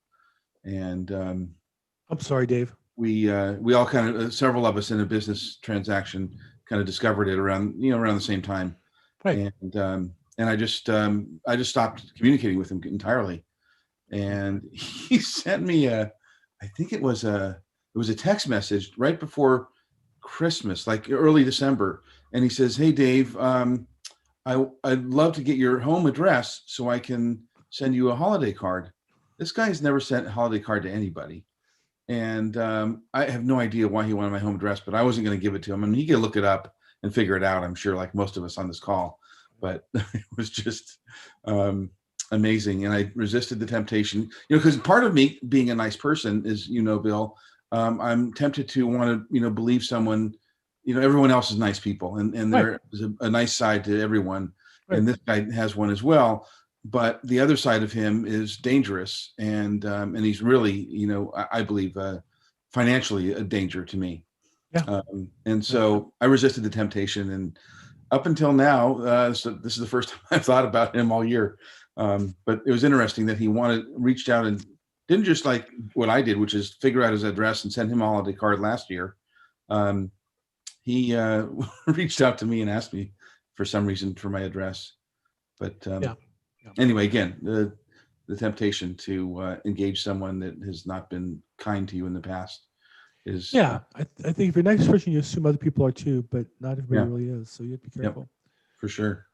And I'm sorry, Dave. We all kind of, several of us in a business transaction kind of discovered it around the same time. Right. And I just stopped communicating with him entirely. And he sent me I think it was a text message right before Christmas, like early December. And he says, "Hey, Dave, I'd love to get your home address so I can send you a holiday card." This guy's never sent a holiday card to anybody. And I have no idea why he wanted my home address, but I wasn't going to give it to him. I mean, he could look it up and figure it out, I'm sure, like most of us on this call. But it was just amazing. And I resisted the temptation, because part of me being a nice person is, Bill, I'm tempted to want to, believe someone, everyone else is nice people, and there is a nice side to everyone. Right. And this guy has one as well. But the other side of him is dangerous, and he's really, I believe, financially a danger to me. Yeah. And so I resisted the temptation, and up until now, so this is the first time I've thought about him all year. But it was interesting that he reached out and didn't just like what I did, which is figure out his address and send him a holiday card last year. He reached out to me and asked me for some reason for my address. But anyway, again, the temptation to engage someone that has not been kind to you in the past is. Yeah, I think if you're a nice person, you assume other people are too, but not everybody really is. So you have to be careful. For sure.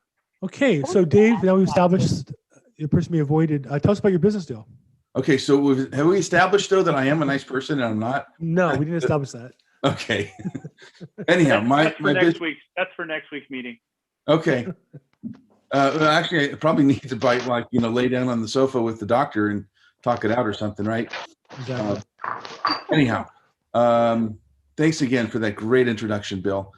Okay, so Dave, now we've established the person we avoided. Tell us about your business deal. Okay, so have we established though that I am a nice person and I'm not? No, we didn't establish that. Okay. Anyhow, that's for next week's meeting. Okay. Actually, I probably need to lay down on the sofa with the doctor and talk it out or something, right? Exactly. Anyhow, thanks again for that great introduction, Bill.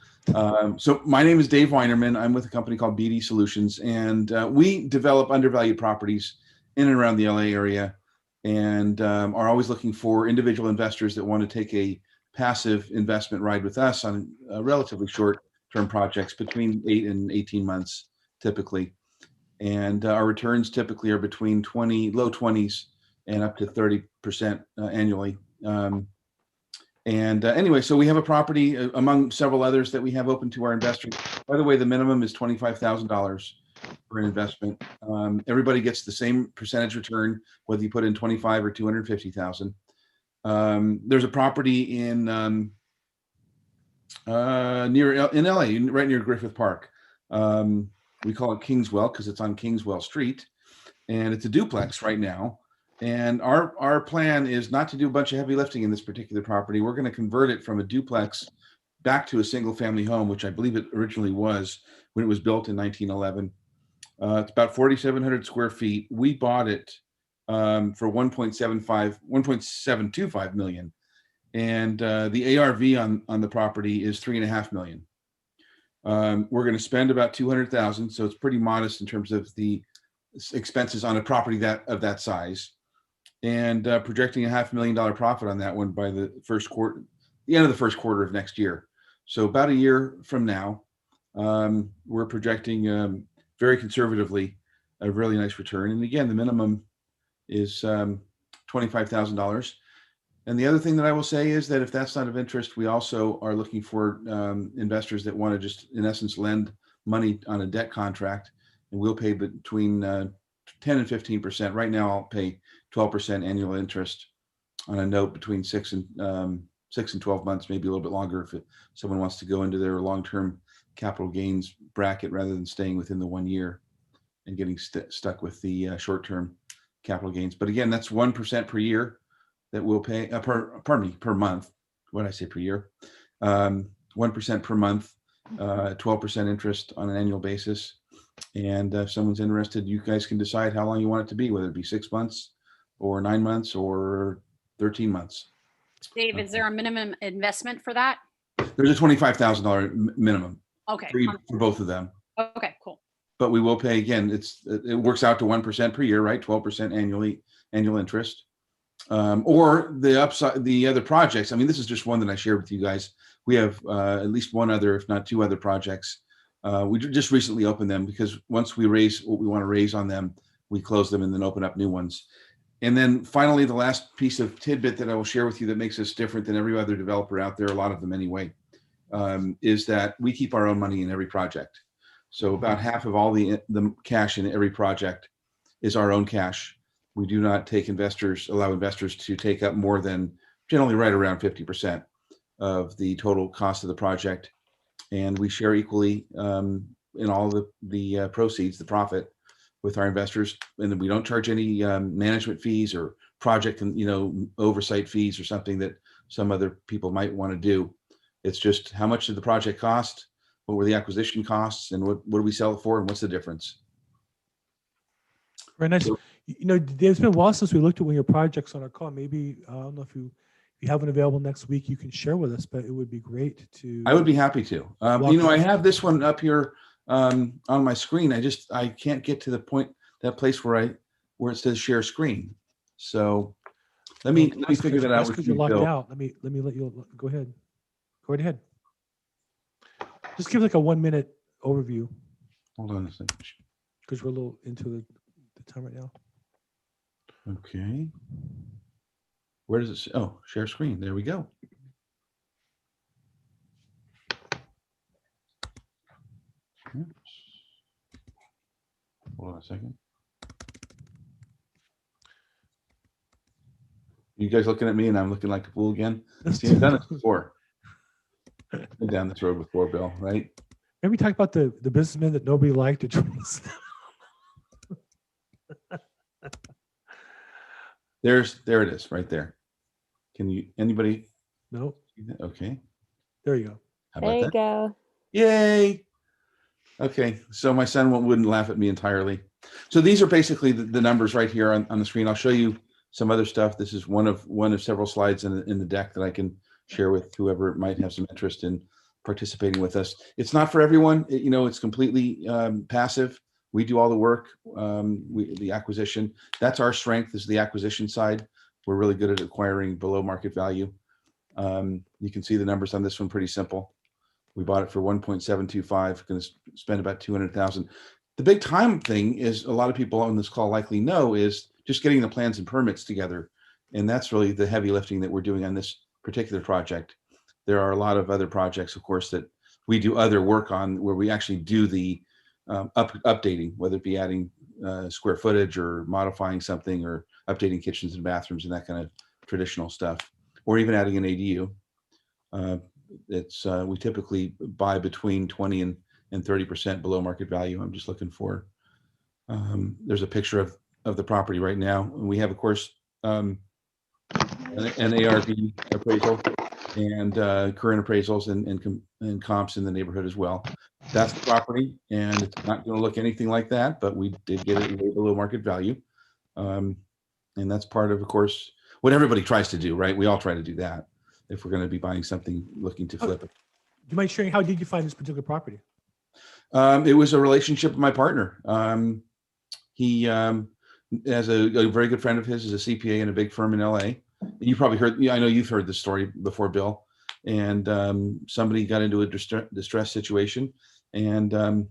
So my name is Dave Weinerman. I'm with a company called BD Solutions, and we develop undervalued properties in and around the LA area, and are always looking for individual investors that want to take a passive investment ride with us on relatively short-term projects between 8 and 18 months, typically. And our returns typically are between low 20s and up to 30% annually. Anyway, so we have a property among several others that we have open to our investors. By the way, the minimum is $25,000 for an investment. Everybody gets the same percentage return, whether you put in 25 or 250,000. There's a property in LA, right near Griffith Park. We call it Kingswell because it's on Kingswell Street, and it's a duplex right now. And our plan is not to do a bunch of heavy lifting in this particular property. We're going to convert it from a duplex back to a single family home, which I believe it originally was when it was built in 1911. It's about 4,700 square feet. We bought it for 1.725 million. And the ARV on the property is $3.5 million. We're going to spend about 200,000. So it's pretty modest in terms of the expenses on a property of that size. And projecting $500,000 profit on that one by the end of the first quarter of next year. So about a year from now, we're projecting very conservatively a really nice return. And again, the minimum is $25,000. And the other thing that I will say is that if that's not of interest, we also are looking for investors that want to just, in essence, lend money on a debt contract, and we'll pay between 10 and 15%. Right now, I'll pay 12% annual interest on a note between 6 and 12 months, maybe a little bit longer if someone wants to go into their long-term capital gains bracket rather than staying within the 1 year and getting stuck with the short-term capital gains. But again, that's 1% per year that we'll pay per month. What did I say, per year? 1% per month, 12% interest on an annual basis. And if someone's interested, you guys can decide how long you want it to be, whether it be 6 months or 9 months or 13 months. Dave, is there a minimum investment for that? There's a $25,000 minimum. Okay. For both of them. Okay, cool. But we will pay, again, it works out to 1% per year, right? 12% annual interest. Or the other projects. I mean, this is just one that I shared with you guys. We have at least one other, if not two other projects. We just recently opened them because once we raise what we want to raise on them, we close them and then open up new ones. And then finally, the last piece of tidbit that I will share with you that makes us different than every other developer out there, a lot of them anyway, is that we keep our own money in every project. So about half of all the cash in every project is our own cash. We do not allow investors to take up more than generally right around 50% of the total cost of the project. And we share equally in all the proceeds, the profit, with our investors. And then we don't charge any management fees or project, oversight fees or something that some other people might want to do. It's just how much did the project cost? What were the acquisition costs, and what do we sell it for, and what's the difference? Very nice. So- Dave, it's been a while since we looked at one of your projects on our call. Maybe, I don't know if you have one available next week, you can share with us, but it would be great to. I would be happy to. I have this one up here on my screen. I can't get to the point, that place where it says share screen. So let me figure that out. That's because you're locked out. Let me let you go ahead. Go right ahead. Just give like a 1 minute overview. Hold on a second. Because we're a little into the time right now. Okay. Where does it say? Oh, share screen. There we go. Hold on a second. You guys looking at me and I'm looking like a fool again? See, I've done it before. Been down this road before, Bill, right? Maybe talk about the businessman that nobody liked at Jones. There it is, right there. Anybody? No. See that? Okay. There you go. How There about you that? go. Yay. Okay, so my son wouldn't laugh at me entirely. So these are basically the numbers right here on the screen. I'll show you some other stuff. This is one of several slides in the deck that I can share with whoever might have some interest in participating with us. It's not for everyone. It's completely passive. We do all the work, the acquisition. That's our strength, is the acquisition side. We're really good at acquiring below market value. You can see the numbers on this one, pretty simple. We bought it for 1.725, going to spend about 200,000. The big time thing is, a lot of people on this call likely know, is just getting the plans and permits together. And that's really the heavy lifting that we're doing on this particular project. There are a lot of other projects, of course, that we do other work on, where we actually do the updating, whether it be adding square footage or modifying something, or updating kitchens and bathrooms and that kind of traditional stuff, or even adding an ADU. We typically buy between 20 and 30% below market value. I'm just looking for, there's a picture of the property right now. We have, of course, an ARV appraisal and current appraisals and comps in the neighborhood as well. That's the property, and it's not going to look anything like that, but we did get it way below market value. And that's part of course, what everybody tries to do, right? We all try to do that if we're going to be buying something, looking to flip it. Do you mind sharing, how did you find this particular property? It was a relationship with my partner. He as a very good friend of his, is a CPA in a big firm in LA. You probably heard, I know you've heard this story before, Bill. And somebody got into a distress situation, and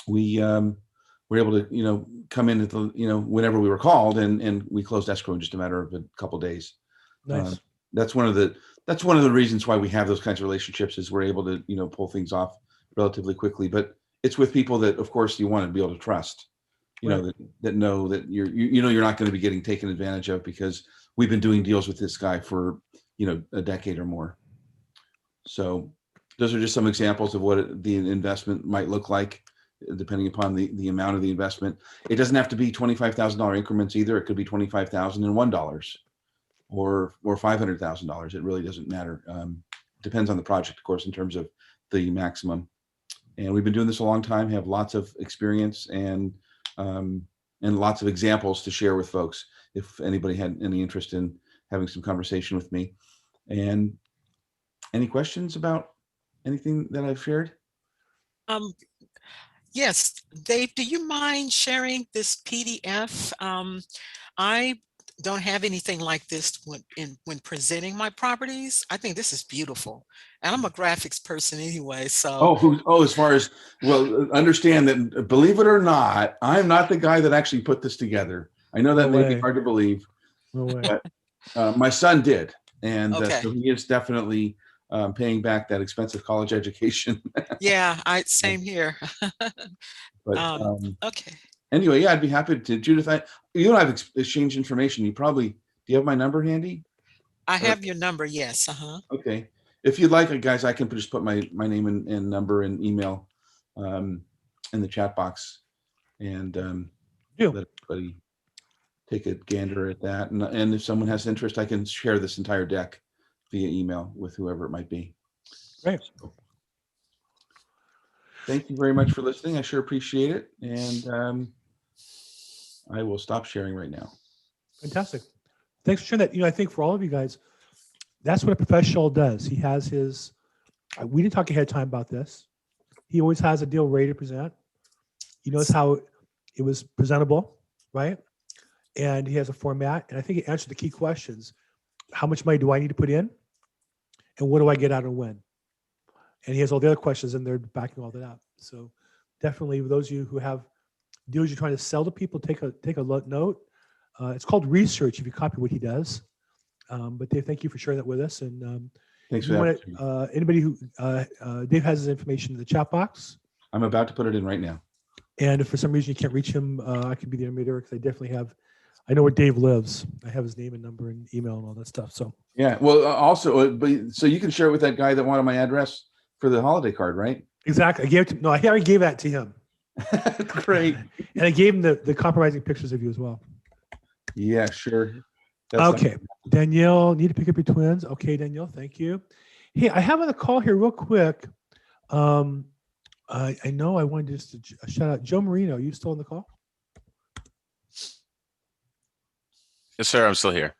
we were able to, come in at the, whenever we were called, and we closed escrow in just a matter of a couple of days. Nice. That's one of the reasons why we have those kinds of relationships, is we're able to, pull things off relatively quickly. But it's with people that, of course, you want to be able to trust, Right. that know that you're not going to be getting taken advantage of, because we've been doing deals with this guy for, a decade or more. So those are just some examples of what the investment might look like, depending upon the amount of the investment. It doesn't have to be $25,000 increments either. It could be $25,001 or $500,000. It really doesn't matter. Depends on the project, of course, in terms of the maximum. And we've been doing this a long time, have lots of experience and lots of examples to share with folks, if anybody had any interest in having some conversation with me. And any questions about anything that I've shared? Yes, Dave, do you mind sharing this PDF? I don't have anything like this when presenting my properties. I think this is beautiful, and I'm a graphics person anyway. So As far as, well, understand that, believe it or not, I'm not the guy that actually put this together. I know that No may way. be hard to believe, No way. but my son did, and Okay. so he is definitely paying back that expensive college education. Yeah, same here. But Okay. anyway, yeah, I'd be happy to. Judith, you and I have exchanged information. Do you have my number handy? I have your number. Yes. Okay. If you'd like it, guys, I can just put my name and number and email in the chat box, and let everybody take a gander at that. And if someone has interest, I can share this entire deck via email with whoever it might be. Great. So, thank you very much for listening. I sure appreciate it. And I will stop sharing right now. Fantastic. Thanks for sharing that. I think for all of you guys, that's what a professional does. He has his, we didn't talk ahead of time about this. He always has a deal ready to present. He knows how it was presentable, right? And he has a format. And I think he answered the key questions. How much money do I need to put in? And what do I get out and when? And he has all the other questions in there backing all that up. So definitely, those of you who have deals you're trying to sell to people, take a note. It's called research if you copy what he does. But Dave, thank you for sharing that with us. And thanks for that. Anybody who Dave has his information in the chat box. I'm about to put it in right now. And if for some reason you can't reach him, I could be the intermediary because I definitely have. I know where Dave lives. I have his name and number and email and all that stuff. So yeah, well, also, so you can share it with that guy that wanted my address for the holiday card, right? Exactly. I already gave that to him. Great. And I gave him the compromising pictures of you as well. Yeah, sure. Okay. Danielle, need to pick up your twins. Okay, Danielle, thank you. Hey, I have on the call here real quick. I know I wanted just to shout out Joe Marino. Are you still on the call? Yes, sir. I'm still here.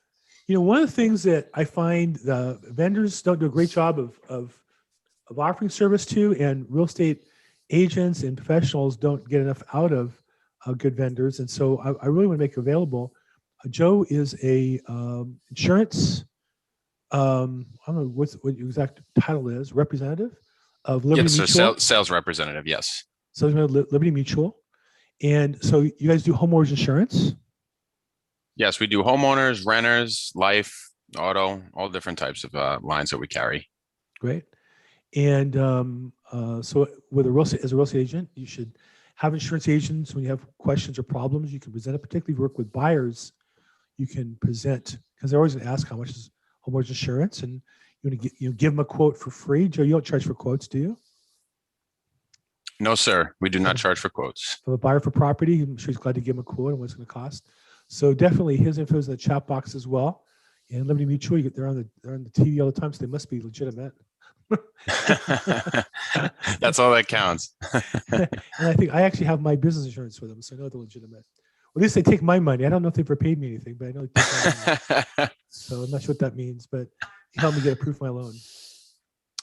One of the things that I find the vendors don't do a great job of offering service to, and real estate agents and professionals don't get enough out of good vendors. And so I really want to make available. Joe is a insurance, I don't know what your exact title is, representative of Liberty Mutual. Mutual. Sales representative, yes. So Liberty Mutual. And so you guys do homeowners insurance? Yes, we do homeowners, renters, life, auto, all different types of lines that we carry. Great. And so with as a real estate agent, you should have insurance agents when you have questions or problems. You can present it, particularly if you work with buyers. You can present, because they're always going to ask how much is homeowners insurance, and you want to give them a quote for free. Joe, you don't charge for quotes, do you? No, sir. We do not charge for quotes. For a buyer for property, I'm sure he's glad to give him a quote and what it's going to cost. So definitely his info is in the chat box as well. And Liberty Mutual, they're on the TV all the time, so they must be legitimate. That's all that counts. And I think I actually have my business insurance with them, so I know they're legitimate. Well, at least they take my money. I don't know if they've ever paid me anything, but I know they take my money. So I'm not sure what that means, but he helped me get approved my loan.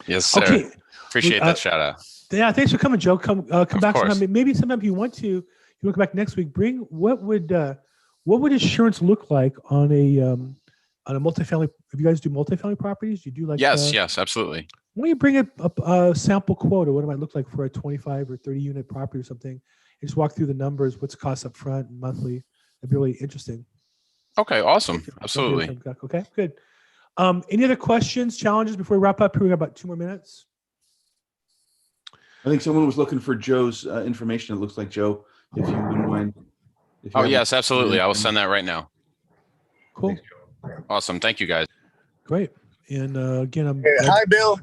Yes, sir. Okay. Appreciate that shout out. Yeah, thanks for coming, Joe. Come back sometime. Maybe sometime if you want to, you want to come back next week. Bring what would insurance look like on a multifamily? If you guys do multifamily properties, you do like yes, absolutely. Why don't you bring a sample quote of what it might look like for a 25 or 30 unit property or something, and just walk through the numbers, what's the cost up front and monthly. That'd be really interesting. Okay, awesome. Absolutely. Okay, good. Any other questions, challenges before we wrap up here? We got about 2 more minutes. I think someone was looking for Joe's information. It looks like Joe, if you wouldn't mind. Oh, yes, absolutely. I will send that right now. Cool. Thanks, awesome. Thank you, guys. Great. And again, hi, Bill.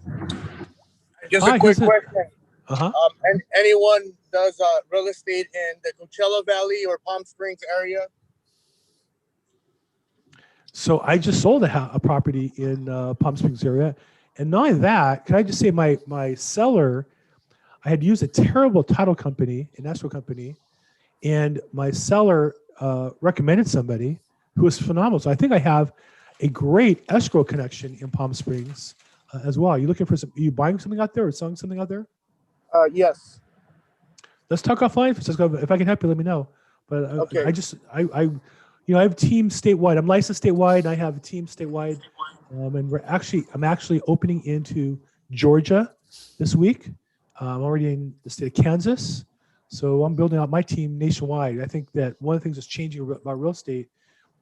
Just a quick question. And anyone does real estate in the Coachella Valley or Palm Springs area? So I just sold a property in Palm Springs area. And not only that, can I just say my seller, I had used a terrible title company, an escrow company, and my seller recommended somebody who was phenomenal. So I think I have a great escrow connection in Palm Springs as well. Are you looking for are you buying something out there or selling something out there? Yes. Let's talk offline. If I can help you, let me know. But okay. I have teams statewide. I'm licensed statewide. And I have a team statewide, and I'm actually opening into Georgia this week. I'm already in the state of Kansas, so I'm building out my team nationwide. I think that one of the things that's changing about real estate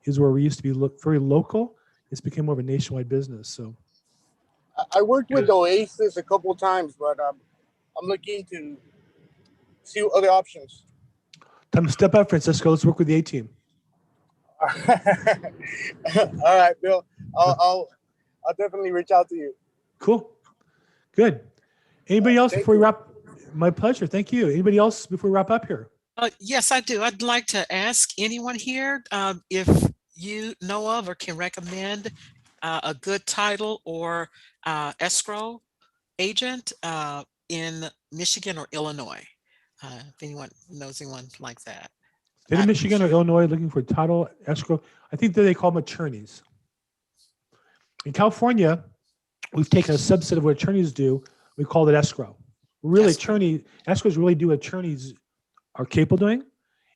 is where we used to be very local. It's become more of a nationwide business. So I worked with Oasis a couple times, but I'm looking to see other options. Time to step up, Francisco. Let's work with the A team. All right, Bill. I'll definitely reach out to you. Cool. Good. Anybody else Thank before we you. wrap? My pleasure. Thank you. Anybody else before we wrap up here? Yes, I do. I'd like to ask anyone here if you know of or can recommend a good title or escrow agent in Michigan or Illinois. If anyone knows anyone like that. State of Michigan or Illinois looking for title escrow. I think that they call them attorneys. In California, we've taken a subset of what attorneys do. We call it escrow. Really, escrows really do what attorneys are capable of doing,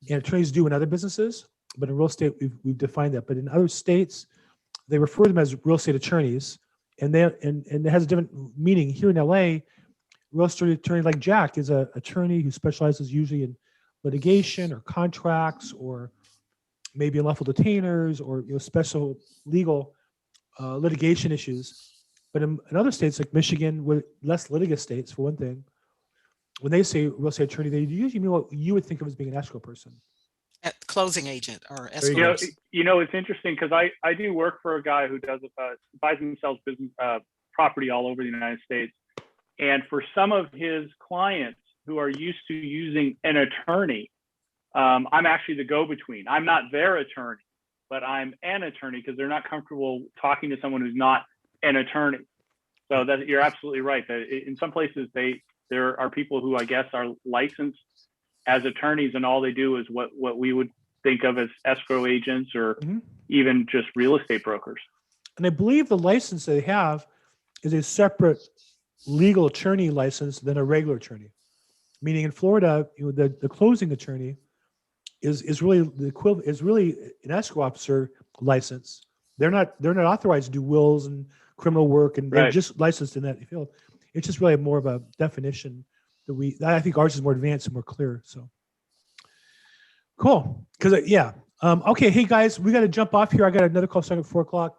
and attorneys do in other businesses. But in real estate, we've defined that. But in other states, they refer to them as real estate attorneys, and it has a different meaning. Here in LA, real estate attorney like Jack is an attorney who specializes usually in litigation or contracts or maybe unlawful detainers or special legal litigation issues. But in other states like Michigan, with less litigious states, for one thing, when they say real estate attorney, they usually mean what you would think of as being an escrow person. Closing agent or There you escrow. You know, it's interesting because I do work for a guy who does buys and sells business property all over the United States. And for some of his clients who are used to using an attorney, I'm actually the go-between. I'm not their attorney, but I'm an attorney because they're not comfortable talking to someone who's not an attorney. So that you're absolutely right. That in some places there are people who I guess are licensed as attorneys, and all they do is what we would think of as escrow agents or even just real estate brokers. And I believe the license they have is a separate legal attorney license than a regular attorney. Meaning in Florida, the closing attorney is really the equivalent, is really an escrow officer license. They're not authorized to do wills and criminal work, and they're just licensed in that field. It's just really more of a definition that I think ours is more advanced and more clear. So cool. Okay. Hey guys, we got to jump off here. I got another call starting at 4:00.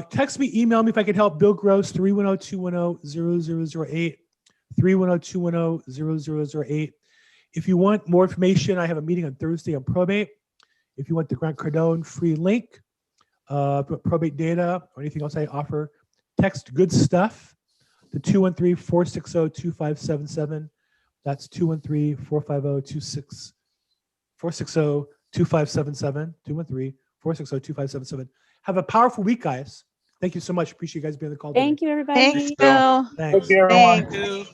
Text me, email me if I could help. Bill Gross, 310-210-0008, 310-210-0008. If you want more information, I have a meeting on Thursday on probate. If you want the Grant Cardone free link, probate data, or anything else I offer, text good stuff to 213-460-2577. That's 213-450-2577, 213-460-2577. Have a powerful week, guys. Thank you so much. Appreciate you guys being on the call today. Thank you, everybody. Thanks, Bill. Thanks. Thank you, everyone. Thank you.